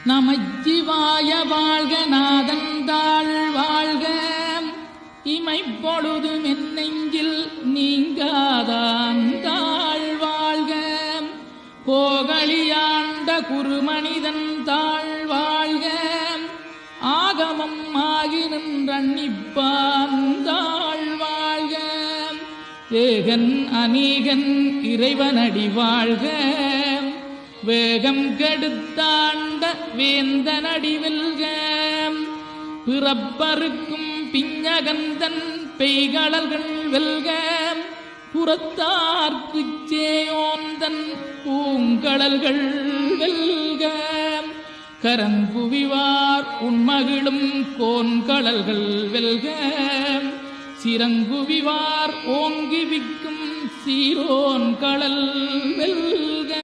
நமச்சிவாய வாழ்க நாதந்தாள் வாழ்க இமைப்பொழுது மென்னெஞ்சில் நீங்காதாந்தாள் வாழ்க கோகலியாண்ட குருமனிதன் தாழ் வாழ்க ஆகமம் ஆகி நின்றன்னிப்பாந்தாள் வாழ்க ஏகன் அநீகன் இறைவனடி வாழ்க வேகம் கெடுத்தாண்ட வேந்தனடி வெல்க பிறப்பருக்கும் பிஞகந்தன் பெய்களர்கள் வெல்க புறத்தார்க்குச் சேயோந்தன் பூங்கடல்கள் வெல்க கரங்குவிவார் உண்மகிழும் கோன்கடல்கள் வெல்க சிறங்குவிவார் ஓங்கி விக்கும் சீரோன் கடல் வெல்க.